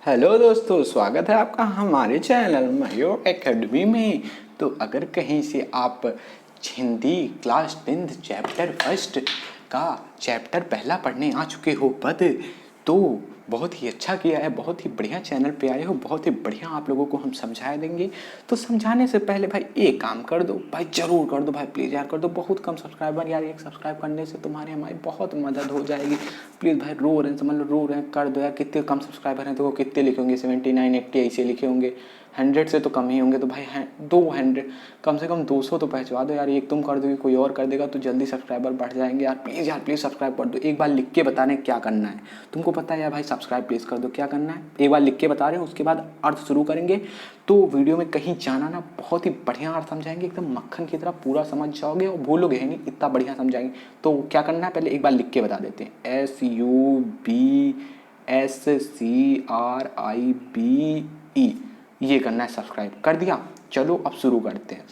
Hello दोस्तों, स्वागत है आपका हमारे चैनल मयूर एकेडमी में। तो अगर कहीं से आप Hindi class 10th chapter first का चैप्टर पहला पढ़ने आ चुके हो पद, तो बहुत ही अच्छा किया है, बहुत ही बढ़िया चैनल पे आए हो, बहुत ही बढ़िया आप लोगों को हम समझा देंगे। तो समझाने से पहले भाई एक काम कर दो भाई, ज़रूर कर दो भाई, प्लीज़ यार कर दो। बहुत कम सब्सक्राइबर यार, एक सब्सक्राइब करने से तुम्हारी हमारी बहुत मदद हो जाएगी। प्लीज़ भाई, रो रहे हैं समझ लो, रो रहे हैं, कर दो यार। कितने कम सब्सक्राइबर हैं तो कितने लिखे होंगे, 79 80 ऐसे लिखे होंगे, 100 से तो कम ही होंगे। तो भाई 200 कम से कम 200 तो पहुँचवा दो यार। एक तुम कर दोगे, कोई और कर देगा तो जल्दी सब्सक्राइबर बढ़ जाएंगे यार। प्लीज़ सब्सक्राइब कर दो। एक बार लिख के बताने क्या करना है तुमको पता है यार भाई। सब्सक्राइब प्लीज़ कर दो। क्या करना है एक बार लिख के बता रहे हो, उसके बाद अर्थ शुरू करेंगे। तो वीडियो में कहीं जाना ना, बहुत ही बढ़िया अर्थ समझाएंगे, एकदम मक्खन की तरह पूरा समझ जाओगे और भूलोगे नहीं, इतना बढ़िया समझाएंगे। तो क्या करना है पहले एक बार लिख के बता देते हैं। SUBSCRIBE, ये करना है। सब्सक्राइब कर दिया। चलो अब शुरू करते हैं।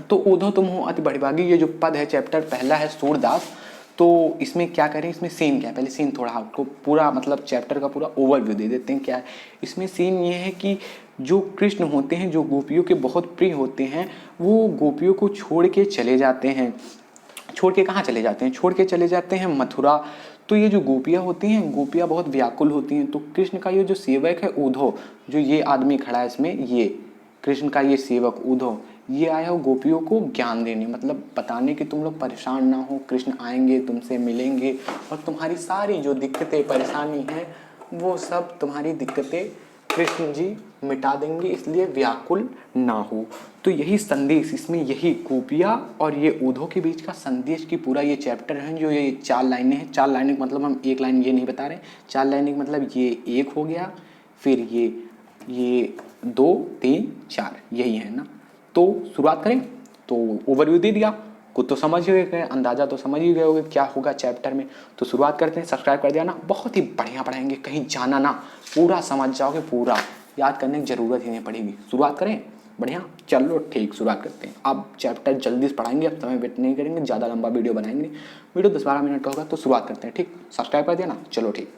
तो ऊधो तुम हो अति बड़भागी, ये जो पद है चैप्टर पहला है सूरदास। तो इसमें क्या करें, इसमें सीन क्या है पहले सीन थोड़ा आपको पूरा मतलब चैप्टर का पूरा ओवरव्यू दे देते हैं। क्या है इसमें सीन ये है कि जो कृष्ण होते हैं, जो गोपियों के बहुत प्रिय होते हैं, वो गोपियों को छोड़ के चले जाते हैं। छोड़ के कहाँ चले जाते हैं? छोड़ के चले जाते हैं मथुरा। तो ये जो गोपियाँ होती हैं, गोपियाँ बहुत व्याकुल होती हैं। तो कृष्ण का ये जो सेवक है ऊधो, जो ये आदमी खड़ा है इसमें, ये कृष्ण का ये सेवक ऊधो, ये आया हो गोपियों को ज्ञान देने, मतलब बताने कि तुम लोग परेशान ना हो, कृष्ण आएंगे, तुमसे मिलेंगे और तुम्हारी सारी जो दिक्कतें परेशानी हैं वो सब तुम्हारी दिक्कतें कृष्ण जी मिटा देंगे, इसलिए व्याकुल ना हो। तो यही संदेश इसमें, यही गोपिया और ये ऊधो के बीच का संदेश की पूरा ये चैप्टर है। जो ये 4 लाइनें हैं, 4 लाइनें मतलब हम एक लाइन ये नहीं बता रहे, 4 लाइनें मतलब ये एक हो गया, फिर ये 2 3 4 यही है ना। तो शुरुआत करें। तो ओवरव्यू दे दिया, कुछ तो समझ ही गए, अंदाजा तो समझ ही गए होगे क्या होगा चैप्टर में। तो शुरुआत करते हैं। सब्सक्राइब कर दिया ना, बहुत ही बढ़िया पढ़ाएंगे, कहीं जाना ना, पूरा समझ जाओगे, पूरा याद करने की जरूरत ही नहीं पड़ेगी। शुरुआत करें। बढ़िया, चलो ठीक, शुरुआत करते हैं। अब चैप्टर जल्दी से पढ़ाएंगे, अब समय वेट नहीं करेंगे, ज़्यादा लंबा वीडियो बनाएंगे, वीडियो 10-12 मिनट का होगा। तो शुरुआत करते हैं, ठीक। सब्सक्राइब कर दिया ना, चलो ठीक।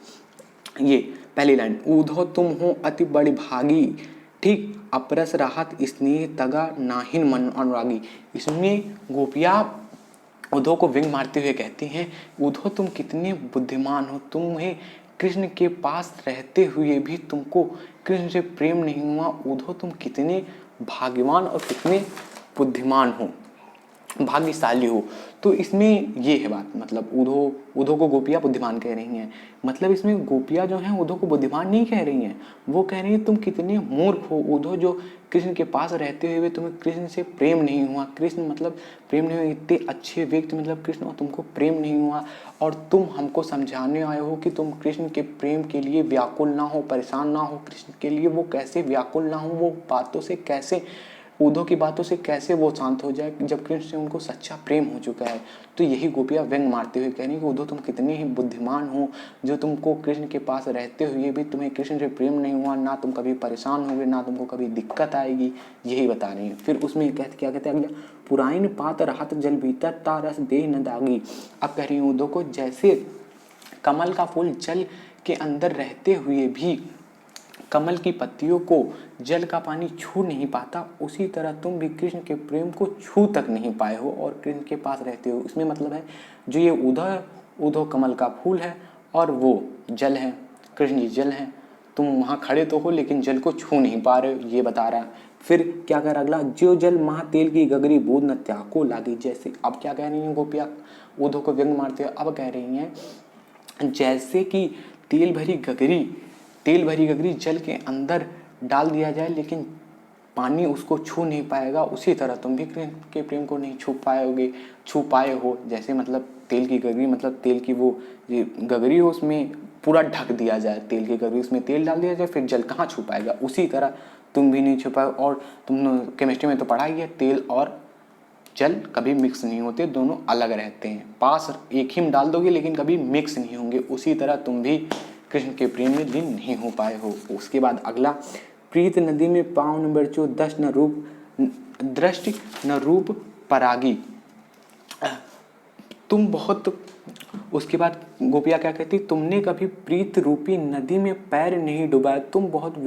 ये पहली लाइन, ऊधो तुम हो अति बड़ी भागी, ठीक, अपरस राहत स्नेह तगा नाहिन मन अनुरागी। इसमें गोपिया उद्धव को विंग मारते हुए कहती हैं, उद्धव तुम कितने बुद्धिमान हो, तुम्हें कृष्ण के पास रहते हुए भी तुमको कृष्ण से प्रेम नहीं हुआ। उद्धव तुम कितने भाग्यवान और कितने बुद्धिमान हो, भाग्यशाली हो। तो इसमें ये है बात, मतलब उद्धव को गोपियाँ बुद्धिमान कह रही हैं। मतलब इसमें गोपियाँ जो हैं उद्धव को बुद्धिमान नहीं कह रही हैं, वो कह रही हैं तुम कितने मूर्ख हो उद्धव, जो कृष्ण के पास रहते हुए तुम्हें कृष्ण से प्रेम नहीं हुआ। कृष्ण मतलब प्रेम नहीं हुआ, इतने अच्छे व्यक्ति मतलब कृष्ण, और तुमको प्रेम नहीं हुआ। और तुम हमको समझाने आए हो कि तुम कृष्ण के प्रेम के लिए व्याकुल ना हो, परेशान ना हो कृष्ण के लिए। वो कैसे व्याकुल ना हो, वो बातों से कैसे, उद्धव की बातों से कैसे वो शांत हो जाए जब कृष्ण से उनको सच्चा प्रेम हो चुका है। तो यही गोपियाँ व्यंग मारते हुए कह रही हैं कि उद्धव तुम कितने ही बुद्धिमान हो, जो तुमको कृष्ण के पास रहते हुए भी तुम्हें कृष्ण से प्रेम नहीं हुआ, ना तुम कभी परेशान होगे, ना तुमको कभी दिक्कत आएगी, यही बता रही हैं। फिर उसमें क्या कहते हैं अगला, पुराइन पात राहत जल भीतर ता रस देह न दागी। अब कह रही हूँ उद्धव को, जैसे कमल का फूल जल के अंदर रहते हुए भी कमल की पत्तियों को जल का पानी छू नहीं पाता, उसी तरह तुम भी कृष्ण के प्रेम को छू तक नहीं पाए हो और कृष्ण के पास रहते हो। इसमें मतलब है जो ये उद्धव कमल का फूल है और वो जल है, कृष्ण जी जल हैं। तुम वहाँ खड़े तो हो लेकिन जल को छू नहीं पा रहे हो, ये बता रहा है। फिर क्या कह रहा अगला, जो जल महातेल की गगरी बूंद न त्याको लागी। जैसे अब क्या कह रही हैं गोपियाँ उद्धव को व्यंग मारते हुए, अब कह रही हैं जैसे कि तेल भरी गगरी जल के अंदर डाल दिया जाए लेकिन पानी उसको छू नहीं पाएगा, उसी तरह तुम भी कृष्ण के प्रेम को नहीं छू पाए हो। जैसे मतलब तेल की गगरी, मतलब तेल की वो गगरी हो, उसमें पूरा ढक दिया जाए तेल की गगरी, उसमें तेल डाल दिया जाए, फिर जल कहाँ छू पाएगा, उसी तरह तुम भी नहीं छू पाए। और तुम केमिस्ट्री में तो पढ़ा ही है, तेल और जल कभी मिक्स नहीं होते, दोनों अलग रहते हैं। पास एक ही में डाल दोगे लेकिन कभी मिक्स नहीं होंगे, उसी तरह तुम भी कृष्ण के प्रेम में लीन नहीं हो पाए हो। उसके बाद अगला, प्रीत नदी में पाँव न बरचो दृष्टि न रूप परागी। तुम बहुत उसके बाद गोपियाँ क्या कहती, तुमने कभी प्रीत रूपी नदी में पैर नहीं डुबाया, तुम बहुत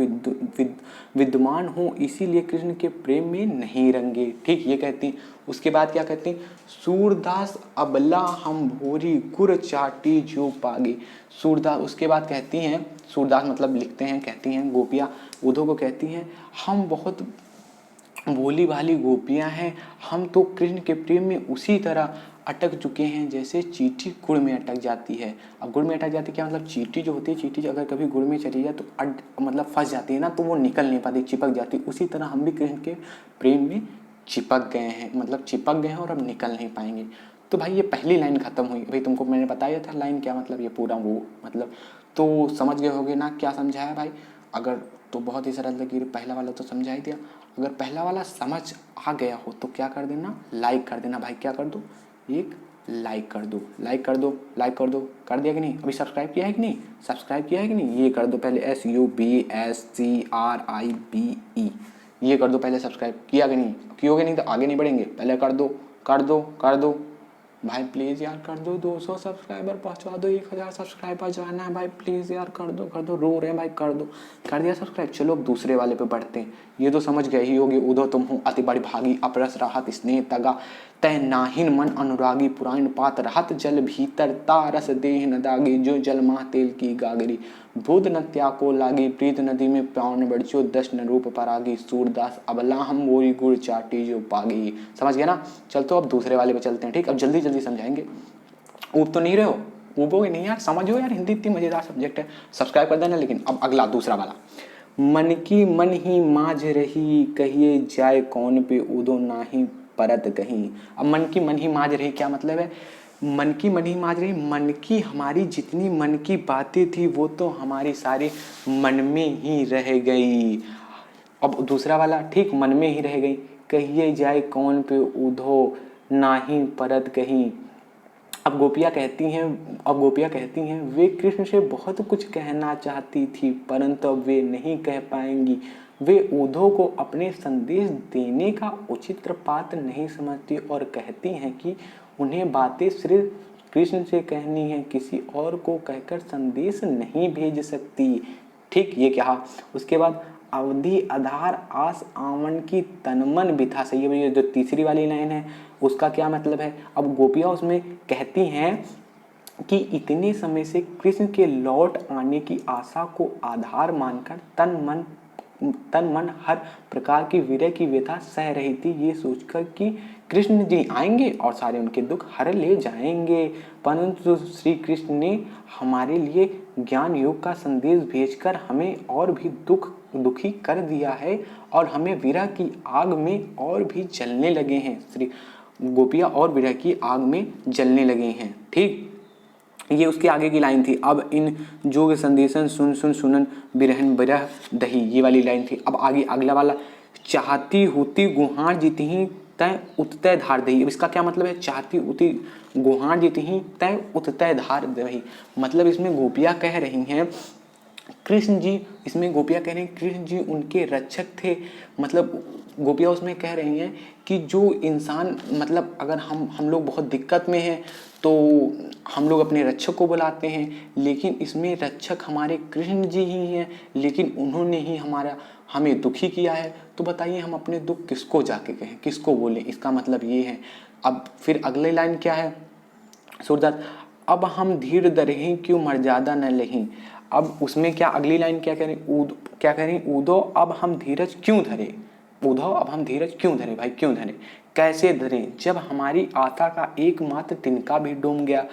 विद्वान हो इसीलिए कृष्ण के प्रेम में नहीं रंगे। ठीक, ये कहती। उसके बाद क्या कहती, सूरदास अबला हम भोरी गुर चाटी जो पागे। सूरदास, उसके बाद कहती हैं, सूरदास मतलब लिखते हैं, कहती हैं गोपियाँ उद्धव को कहती हैं, हम बहुत भोली भाली गोपियाँ हैं, हम तो कृष्ण के प्रेम में उसी तरह अटक चुके हैं जैसे चींटी गुड़ में अटक जाती है। अब गुड़ में अटक जाती है क्या मतलब, चींटी जो होती है, चींटी अगर कभी गुड़ में चली जाए तो मतलब फंस जाती है ना, तो वो निकल नहीं पाती, चिपक जाती है। उसी तरह हम भी कृष्ण के प्रेम में चिपक गए हैं, मतलब चिपक गए हैं और अब निकल नहीं पाएंगे। तो भाई ये पहली लाइन खत्म हुई। भाई तुमको मैंने बताया था लाइन क्या मतलब, ये पूरा वो मतलब, तो समझ गए होगे ना क्या समझाया भाई। अगर तो बहुत ही सरल लगी, पहला वाला तो समझा ही दिया। अगर पहला वाला समझ आ गया हो तो क्या कर देना, लाइक कर देना भाई। क्या कर दो, एक लाइक कर दो, लाइक कर दो, लाइक कर दो। कर दिया कि नहीं, अभी सब्सक्राइब किया है कि नहीं, सब्सक्राइब किया है कि नहीं, ये कर दो पहले, SUBSCRIBE, ये कर दो पहले। सब्सक्राइब किया कि नहीं, कियोगे नहीं तो आगे नहीं बढ़ेंगे, पहले कर दो, कर दो, कर दो भाई प्लीज़ यार, कर दो। 200 सब्सक्राइबर पहुंचवा दो, 1000 सब्सक्राइबर जाना है भाई, प्लीज़ यार कर दो, कर दो, रो रहे हैं भाई, कर दो। कर दिया सब्सक्राइब। चलो अब दूसरे वाले पे बढ़ते हैं। ये तो समझ गए ही होगे, उधो तुम हो अति बड़ी भागी, अपरस राहत स्नेह तगा, तय नाहिन मन अनुरागी, पुराण पात रहत जल भीतर, तारस देह न दागी, जो जल माह तेल की गागरी, बुध न त्याको लागी, प्रीत नदी में पावन बढ़चो, दर्शन रूप परागी, सूरदास अबला हम मोरी गुड़ चाटी जो पागी। समझ गया ना। चल तो अब दूसरे वाले पे चलते हैं। ठीक, अब जल्दी जल्दी समझाएंगे। ऊब तो नहीं रहे हो, ऊबोगे नहीं यार, समझो यार, हिंदी इतनी मजेदार सब्जेक्ट है। सब्सक्राइब कर देना। लेकिन अब अगला दूसरा वाला, मन की मन ही माझ रही, कहिए जाए कौन पे उदो नाही परत कहीं। अब मन की मन ही माझ रही क्या मतलब है, मन की मन ही माझ रही, मन की हमारी जितनी मन की बातें थी वो तो हमारी सारी मन में ही रह गई। अब दूसरा वाला, ठीक, मन में ही रह गई, कहिए जाए कौन पे उधो नाही परत कहीं। अब गोपियाँ कहती हैं वे कृष्ण से बहुत कुछ कहना चाहती थी परंतु अब वे नहीं कह पाएंगी। वे उद्धव को अपने संदेश देने का उचित पात्र नहीं समझती और कहती हैं कि उन्हें बातें सिर्फ कृष्ण से कहनी है, किसी और को कहकर संदेश नहीं भेज सकती। ठीक, ये कहा। उसके बाद अवधि आधार आस आवन की तनमन बिथा सही है। ये जो तीसरी वाली लाइन है उसका क्या मतलब है। अब गोपियाँ उसमें कहती हैं कि इतने समय से कृष्ण के लौट आने की आशा को आधार मानकर तन मन हर प्रकार की विरह की व्यथा सह रही थी, ये सोचकर कि कृष्ण जी आएंगे और सारे उनके दुख हर ले जाएंगे। परंतु श्री कृष्ण ने हमारे लिए ज्ञान योग का संदेश भेजकर हमें और भी दुखी कर दिया है और हमें विरह की आग में और भी जलने लगे हैं। श्री गोपियाँ और विरह की आग में जलने लगे हैं। ठीक, ये उसके आगे की लाइन थी। अब इन जोग संदेशन सुन सुन सुनन बिरहन बिरह दही, ये वाली लाइन थी। अब आगे अगला वाला, चाहती होती गुहार जीती तय उततय धार दही। अब इसका क्या मतलब है, चाहती होती गुहार जीती तय उततय धार दही, मतलब इसमें गोपियाँ कह रही हैं कृष्ण जी, इसमें गोपियाँ कह रही हैं कृष्ण जी उनके रक्षक थे। मतलब गोपियाँ उसमें कह रही हैं कि जो इंसान, मतलब अगर हम लोग बहुत दिक्कत में हैं तो हम लोग अपने रक्षक को बुलाते हैं, लेकिन इसमें रक्षक हमारे कृष्ण जी ही हैं, लेकिन उन्होंने ही हमें दुखी किया है। तो बताइए हम अपने दुख किसको जाके कहें, किसको बोलें, इसका मतलब ये है। अब फिर अगली लाइन क्या है, सूरदास अब हम धीर दरहीं क्यों मर्यादा न लहीं। अब उसमें क्या अगली लाइन क्या कह रही, उदो अब हम धीरज क्यों धरे, उद्धव अब हम धीरज क्यों धरे भाई, क्यों धरे, कैसे धरे, जब हमारी आशा का एकमात्र तिनका भी डूब गया।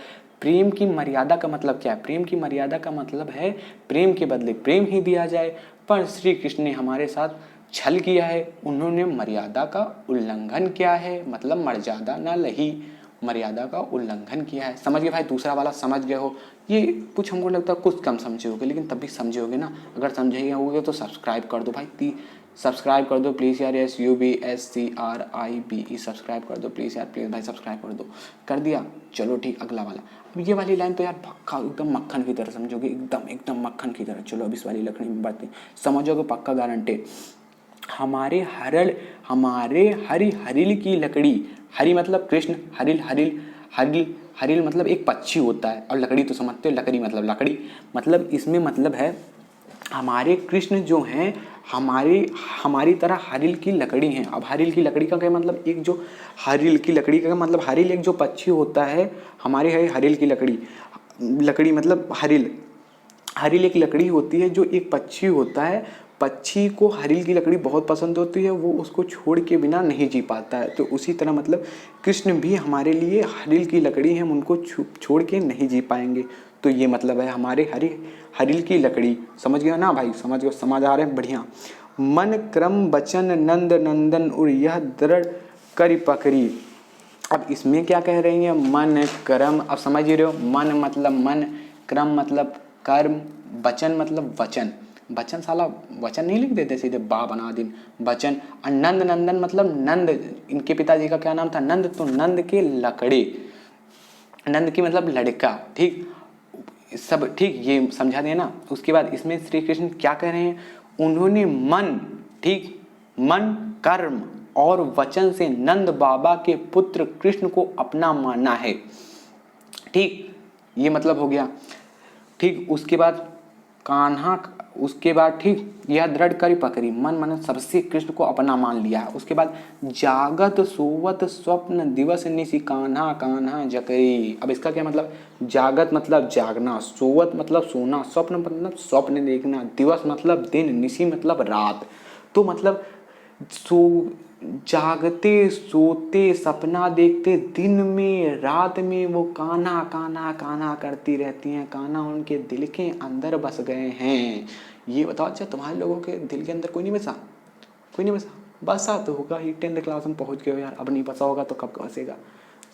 प्रेम की मर्यादा का मतलब क्या है, प्रेम की मर्यादा का मतलब है प्रेम के बदले प्रेम ही दिया जाए। पर श्री कृष्ण ने हमारे साथ छल किया है, उन्होंने मर्यादा का उल्लंघन किया है, मतलब मर्यादा न लही, मर्यादा का उल्लंघन किया है। समझ गए भाई, दूसरा वाला समझ गए हो। ये कुछ हमको लगता है कुछ कम समझे होगे, लेकिन तब भी समझे होगे ना। अगर समझे होगे तो सब्सक्राइब कर दो भाई, सब्सक्राइब कर दो प्लीज़ यार, SUBSCRIBE सब्सक्राइब कर दो प्लीज़ यार, प्लीज़ भाई सब्सक्राइब कर दो। कर दिया, चलो ठीक, अगला वाला। अब ये वाली लाइन तो यार पक्का एकदम मक्खन की तरह समझोगे, एकदम मक्खन की तरह। चलो अब इस वाली लकड़ी में बढ़ते हैं, समझोगे पक्का गारंटी। हमारे हरी हरिल की लकड़ी, हरि मतलब कृष्ण, हरिल हरिल हरिल हरिल मतलब एक पक्षी होता है, और लकड़ी तो समझते हो, लकड़ी मतलब लकड़ी, मतलब इसमें मतलब है हमारे कृष्ण जो हैं हमारी तरह हरिल की लकड़ी हैं। अब हरिल की लकड़ी का क्या मतलब, एक जो हरिल की लकड़ी का मतलब हरिल एक जो पक्षी होता है, हमारे है हरिल की लकड़ी, लकड़ी मतलब हरिल, हरिल एक लकड़ी होती है जो एक पक्षी होता है, पक्षी को हरिल की लकड़ी बहुत पसंद होती है, वो उसको छोड़ के बिना नहीं जी पाता है। तो उसी तरह मतलब कृष्ण भी हमारे लिए हरिल की लकड़ी है, हम उनको छोड़ के नहीं जी पाएंगे। तो ये मतलब है हमारे हरिल की लकड़ी। समझ गया ना भाई, समझ गए, समझ आ रहे हैं, बढ़िया। मन क्रम बचन नंद नंदन उर यह दृढ़ करी पकड़ी। अब इसमें क्या कह रही है, मन कर्म, अब समझ ही रहे हो, मन मतलब मन, क्रम मतलब कर्म, वचन मतलब वचन, वचन साला वचन नहीं लिख देते सीधे बा बना दिन, वचन। और नंद नंदन मतलब नंद, इनके पिताजी का क्या नाम था, नंद, तो नंद के लकड़े, नंद की मतलब लड़का, ठीक, सब ठीक, ये समझा दिया ना। उसके बाद इसमें श्री कृष्ण क्या कह रहे हैं, उन्होंने मन, ठीक, मन कर्म और वचन से नंद बाबा के पुत्र कृष्ण को अपना माना है, ठीक, ये मतलब हो गया, ठीक। उसके बाद कान्हा, उसके बाद ठीक, यह दृढ़ करी पकड़ी, मन मन सबसे कृष्ण को अपना मान लिया है। उसके बाद जागत सोवत स्वप्न दिवस निशि कान्हा कान्हा जकरी। अब इसका क्या मतलब, जागत मतलब जागना, सोवत मतलब सोना, स्वप्न मतलब स्वप्न देखना, दिवस मतलब दिन, निशि मतलब रात। तो मतलब सो जागते सोते सपना देखते, दिन में रात में वो कान्हा कान्हा कान्हा करती रहती हैं, कान्हा उनके दिल के अंदर बस गए हैं। ये बताओ, अच्छा तुम्हारे लोगों के दिल के अंदर कोई नहीं बसा, कोई नहीं बसा, बसा तो होगा ही, 10th क्लास में पहुंच गए हो यार, अब नहीं बसा होगा तो कब बसेगा।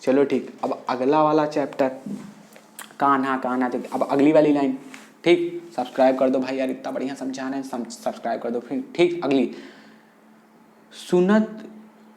चलो ठीक, अब अगला वाला चैप्टर कान्हा कान्हा, अब अगली वाली लाइन, ठीक, सब्सक्राइब कर दो भाई यार, इतना बढ़िया समझा रहे हैं, सब्सक्राइब कर दो फिर, ठीक। अगली, सुनत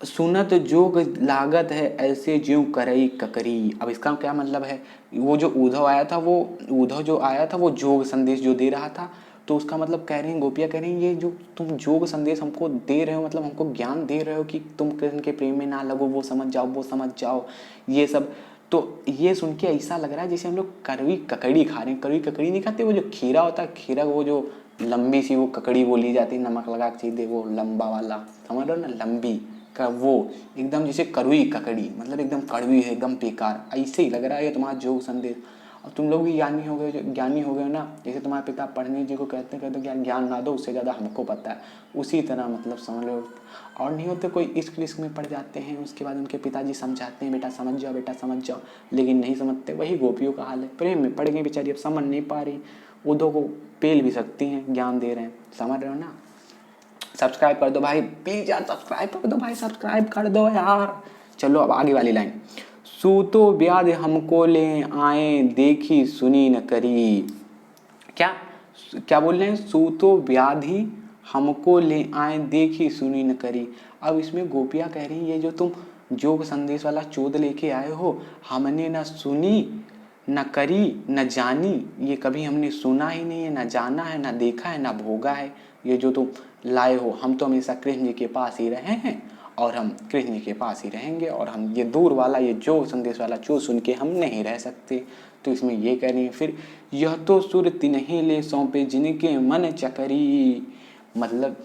सुनत जोग लागत है ऐसे ज्यों करई ककरी। अब इसका क्या मतलब है, वो जो उद्धव आया था, वो उद्धव जो आया था वो जोग संदेश जो दे रहा था, तो उसका मतलब कह रही हैं गोपियाँ, कह रही हैं ये जो तुम जोग संदेश हमको दे रहे हो, मतलब हमको ज्ञान दे रहे हो कि तुम कृष्ण के प्रेम में ना लगो, वो समझ जाओ, वो समझ जाओ, ये सब। तो ये सुन के ऐसा लग रहा है जैसे हम लोग कड़वी ककड़ी खा रहे हैं। कड़वी ककड़ी नहीं खाते, वो जो खीरा होता है, खीरा वो जो लंबी सी वो ककड़ी वो ली जाती है, नमक लगा के सीधे, वो लंबा वाला, समझ रहे हो ना, लंबी का वो एकदम जैसे कड़वी ककड़ी, मतलब एकदम कड़वी है, एकदम बेकार, ऐसे ही लग रहा है ये तुम्हारा जोग संदेश। अब तुम लोग भी ज्ञानी हो गए, ज्ञानी हो गए ना, जैसे तुम्हारे पिता पढ़ने जी को कहते कहते ज्ञान ना दो, उससे ज़्यादा हमको पता है, उसी तरह मतलब समझ लो। और नहीं होते कोई इश्क विश्क में पड़ जाते हैं, उसके बाद उनके पिताजी समझाते हैं बेटा समझ जाओ, बेटा समझ जाओ, लेकिन नहीं समझते। वही गोपियों का हाल है, प्रेम में पड़ गई बेचारी, अब समझ नहीं पा रही, उद्धव को पेल भी सकती हैं, ज्ञान दे रहे हैं, समझ रहे हो ना। सब्सक्राइब कर दो भाई प्लीज यार, सब्सक्राइब कर दो भाई, सब्सक्राइब कर दो यार। चलो अब आगे वाली लाइन, सूतो ब्याध हमको ले आए देखी सुनी न करी। क्या क्या बोल रहे हैं, सूतो व्याधि हमको ले आए देखी सुनी न करी। अब इसमें गोपियाँ कह रही हैं ये जो तुम जोग संदेश वाला चोद लेके आए हो, हमने न सुनी न करी न जानी, ये कभी हमने सुना ही नहीं है, न जाना है, न देखा है, न भोगा है, ये जो तुम लाए हो। हम तो हमेशा कृष्ण जी के पास ही रहे हैं और हम कृष्ण जी के पास ही रहेंगे, और हम ये दूर वाला ये जोग संदेश वाला चोद सुन के हम नहीं रह सकते। तो इसमें ये कह रही है फिर, यह तो सुरति नहीं ले सौंपे जिनके मन चकरी। मतलब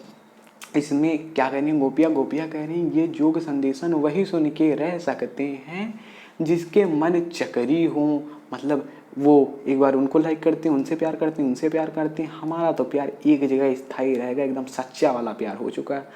इसमें क्या कह रही हैं गोपियाँ कह रही हैं ये जोग संदेशन वही सुन के रह सकते हैं जिसके मन चकरी हो, मतलब वो एक बार उनको लाइक करते हैं, उनसे प्यार करते हैं, उनसे प्यार करते हैं। हमारा तो प्यार एक जगह स्थायी रहेगा, एकदम सच्चा वाला प्यार हो चुका है,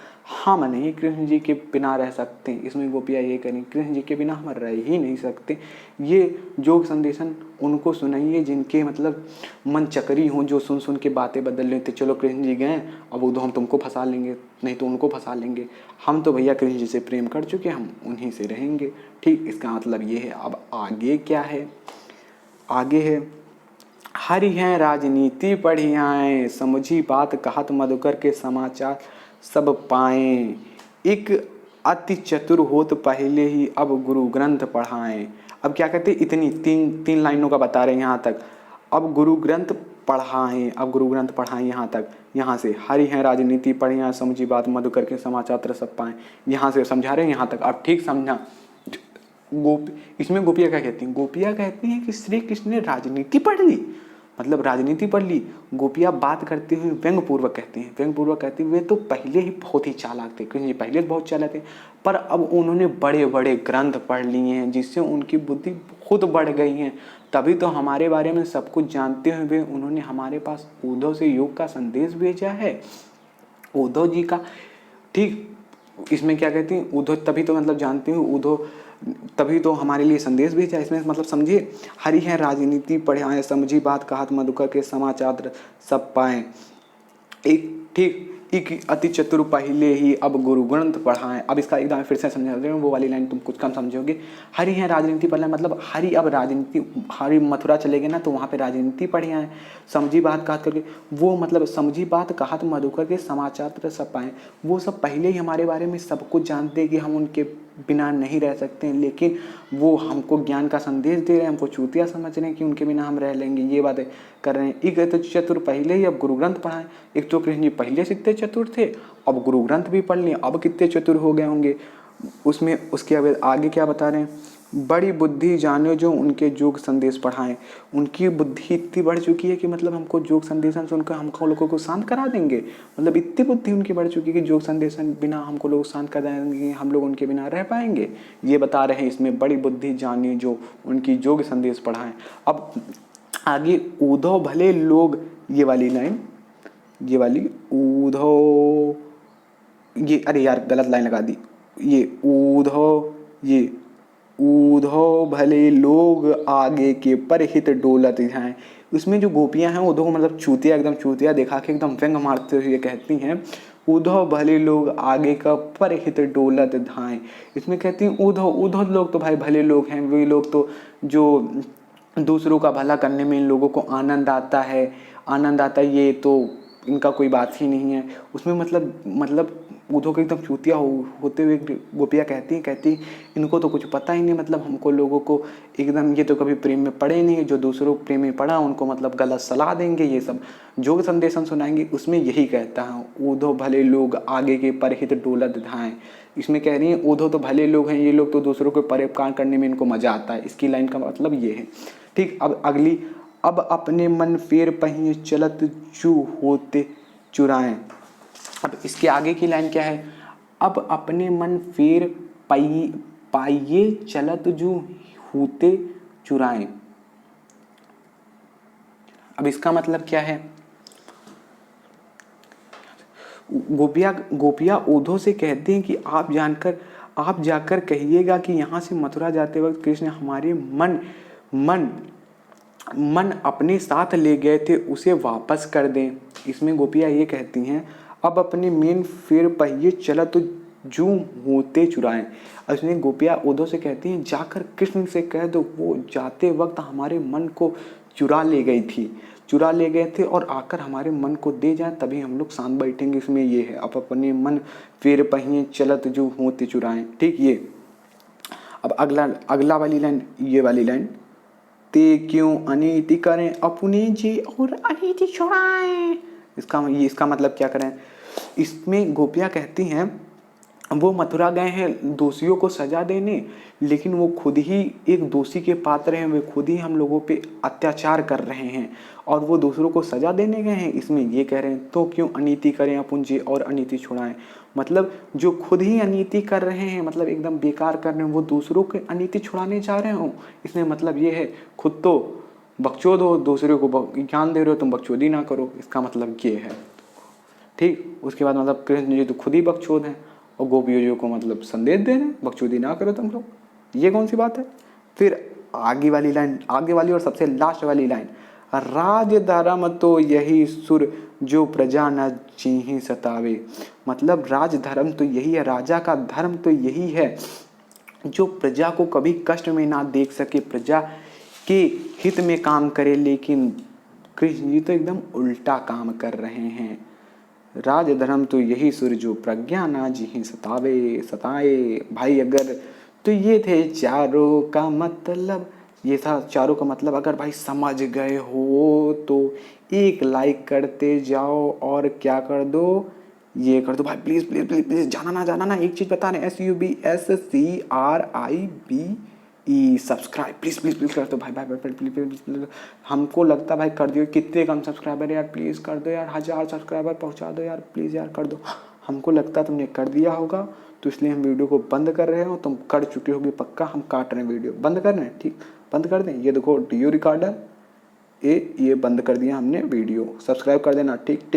हम नहीं कृष्ण जी के बिना रह सकते। इसमें गोपियाँ ये करें कृष्ण जी के बिना हम रह ही नहीं सकते। ये जोग संदेशन उनको सुनाइए जिनके मतलब मन चकरी हों, जो सुन सुन के बातें बदल लेते, चलो कृष्ण जी गए अब उद्धव हम तुमको फंसा लेंगे, नहीं तो उनको फंसा लेंगे, हम तो भैया कृष्ण जी से प्रेम कर चुके, हम उन्हीं से रहेंगे। ठीक, इसका मतलब ये है। अब आगे क्या है, आगे है, हरि हैं राजनीति पढ़ी आए, समझी बात कहत मधुकर के समाचार सब पाए, एक अति चतुर होत पहले ही अब गुरु ग्रंथ पढ़ाएं। अब क्या कहते हैं, इतनी तीन लाइनों का बता रहे हैं यहाँ तक, अब गुरु ग्रंथ पढ़ाएं, अब गुरु ग्रंथ पढ़ाएं यहाँ तक, यहाँ से हरि हैं राजनीति पढ़ी आए, समझी बात मधुकर के समाचार सब पाएं, यहाँ से समझा रहे हैं यहाँ तक। अब ठीक समझना, इसमें गोपियाँ क्या कहती हैं? गोपियाँ कहती हैं कि श्री कृष्ण ने राजनीति पढ़ ली, मतलब राजनीति पढ़ ली। गोपियाँ बात करते हुए व्यंग पूर्वक कहती हैं, व्यंग पूर्वक कहती हुए तो पहले ही बहुत ही चालाक थे, कृष्ण जी पहले बहुत चालाक थे, पर अब उन्होंने बड़े बड़े ग्रंथ पढ़ लिए हैं जिससे उनकी बुद्धि खुद बढ़ गई है। तभी तो हमारे बारे में सब कुछ जानते हुए उन्होंने हमारे पास उद्धव से योग का संदेश भेजा है। उद्धव जी का, ठीक, इसमें क्या कहती हैं उद्धव, तभी तो मतलब जानती हूँ उद्धव, तभी तो हमारे लिए संदेश भेजा। इसमें मतलब समझिए, हरि है राजनीति पढ़ाएं, समझी बात कहत मधुकर के समाचार सब पाएं। एक, ठीक, एक अति चतुर पहले ही अब गुरु ग्रंथ पढ़ाएं। अब इसका एकदम फिर से समझा रहे हो, वो वाली लाइन तुम कुछ कम समझोगे। हरि है राजनीति पढ़ना मतलब हरि अब राजनीति, हरि मथुरा चले गए ना तो वहाँ पे राजनीति पढ़ी आए, समझी बात कहत करके, वो मतलब समझी बात कहत मधुकर के समाचार सब पाएं। वो सब पहले ही हमारे बारे में सब कुछ जानते हैं कि हम उनके बिना नहीं रह सकते हैं, लेकिन वो हमको ज्ञान का संदेश दे रहे हैं, हमको चूतिया समझ रहे हैं कि उनके बिना हम रह लेंगे, ये बातें कर रहे हैं। एक तो चतुर पहले ही अब गुरु ग्रंथ पढ़ाएं। एक तो कृष्ण जी पहले से इतने चतुर थे, अब गुरु ग्रंथ भी पढ़ लिए, अब कितने चतुर हो गए होंगे। उसमें उसके आगे क्या बता रहे हैं? बड़ी बुद्धि जाने जो उनके जोग संदेश पढ़ाएं। उनकी बुद्धि इतनी बढ़ चुकी है कि मतलब हमको जोग संदेशन सुनकर हमको लोगों को शांत करा देंगे। मतलब इतनी बुद्धि उनकी बढ़ चुकी है कि जोग संदेशन बिना हमको लोग शांत करा देंगे, हम लोग उनके बिना रह पाएंगे, ये बता रहे हैं। इसमें बड़ी बुद्धि जानी जो उनकी जोग संदेश पढ़ाएं। अब आगे उद्धव भले लोग, ये वाली लाइन, ये वाली उद्धव, ये अरे यार गलत लाइन लगा दी, ये उद्धव, ये उद्धव भले लोग आगे के परहित डोलत हैं। उसमें जो गोपियां हैं उद्धव को मतलब चूतिया, एकदम चूतिया दिखा के एकदम व्यंग मारते हुए कहती हैं उद्धव भले लोग आगे का परहित डोलत धाएं। इसमें कहती हैं उद्धव लोग तो भाई भले लोग हैं, वे लोग तो जो दूसरों का भला करने में इन लोगों को आनंद आता है, आनंद आता है, ये तो इनका कोई बात ही नहीं है। उसमें मतलब उद्धव के एकदम चूतिया होते हुए गोपियाँ कहती इनको तो कुछ पता ही नहीं, मतलब हमको लोगों को एकदम, ये तो कभी प्रेम में पड़े नहीं, जो दूसरों प्रेम में पड़ा उनको मतलब गलत सलाह देंगे, ये सब जोग संदेशन सुनाएंगे। उसमें यही कहता है उद्धव भले लोग आगे के परहित डोलत धाएं। इसमें कह रही है उद्धव तो भले लोग हैं, ये लोग तो दूसरों को परेशान करने में इनको मजा आता है। इसकी लाइन का मतलब ये है। ठीक, अब अगली, अब अपने मन फेर पहिए चलत जू होते चुराएं। अब इसके आगे की लाइन क्या है? अब अपने मन फेर पाइये चलत जू होते चुराएं। अब इसका मतलब क्या है? गोपियाँ उद्धव से कहते हैं कि आप जाकर कहिएगा कि यहाँ से मथुरा जाते वक्त कृष्ण हमारे मन अपने साथ ले गए थे, उसे वापस कर दें। इसमें गोपियाँ ये कहती हैं अब अपने मेन फेर पहिए चलत जू होते चुराएं। इसमें गोपियाँ उद्धव से कहती हैं जाकर कृष्ण से कह दो वो जाते वक्त हमारे मन को चुरा ले गए थे और आकर हमारे मन को दे जाए, तभी हम लोग शांत बैठेंगे। इसमें ये है अब अपने मन फेर पहिए चलत जू होते चुराएं। ठीक, ये अब अगला वाली लाइन, ये वाली लाइन, ते क्यों अनीति करें अपने जी और अनीति छुड़ाएं। इसका मतलब क्या करें? इसमें गोपियाँ कहती हैं वो मथुरा गए हैं दोषियों को सजा देने, लेकिन वो खुद ही एक दोषी के पात्र हैं, वे खुद ही हम लोगों पे अत्याचार कर रहे हैं और वो दूसरों को सजा देने गए हैं। इसमें ये कह रहे हैं तो क्यों अनीति करें अपन जी और अनीति छुड़ाएं। मतलब जो खुद ही अनीति कर रहे हैं, मतलब एकदम बेकार कर रहे हैं, वो दूसरों के अनीति छुड़ाने जा रहे हो। इसमें मतलब ये है खुद तो बकचोद हो, दूसरे को ज्ञान दे रहे हो, तुम बकचोदी ना करो, इसका मतलब ये है। ठीक, उसके बाद मतलब कृष्ण जी तो खुद ही बकचोद हैं और गोपियों को मतलब संदेश दे रहे हैं बकचोदी ना करो तुम लोग, ये कौन सी बात है? फिर आगे वाली और सबसे लास्ट वाली लाइन, राज धर्म तो यही सुर जो प्रजा न चीही सतावे। मतलब राज धर्म तो यही है, राजा का धर्म तो यही है जो प्रजा को कभी कष्ट में ना देख सके, प्रजा के हित में काम करे। लेकिन कृष्ण जी तो एकदम उल्टा काम कर रहे हैं। राज धर्म तो यही सुर जो प्रज्ञा ना जी सताए। भाई अगर तो ये थे चारों का मतलब, ये था चारों का मतलब। अगर भाई समझ गए हो तो एक लाइक करते जाओ और क्या कर दो, ये कर दो भाई, प्लीज़ प्लीज़ प्लीज़ प्लीज़। जाना ना एक चीज़ बता रहे, SUBSCRIB E subscribe please please please कर दो भाई भाई भाई प्लीज़ प्लीज़ प्लीज़। हमको लगता भाई कर दियो, कितने कम सब्सक्राइबर यार, प्लीज़ कर दो यार, 1000 सब्सक्राइबर पहुंचा दो यार, प्लीज़ यार कर दो। हमको लगता तुमने कर दिया होगा, तो इसलिए हम वीडियो को बंद कर रहे हो। तुम कर चुके होगे पक्का, हम काट रहे हैं वीडियो, बंद कर रहे हैं, ठीक बंद कर दें। ये देखो ऑडियो रिकॉर्डर ये बंद कर दिया हमने वीडियो, सब्सक्राइब कर देना, ठीक ठीक।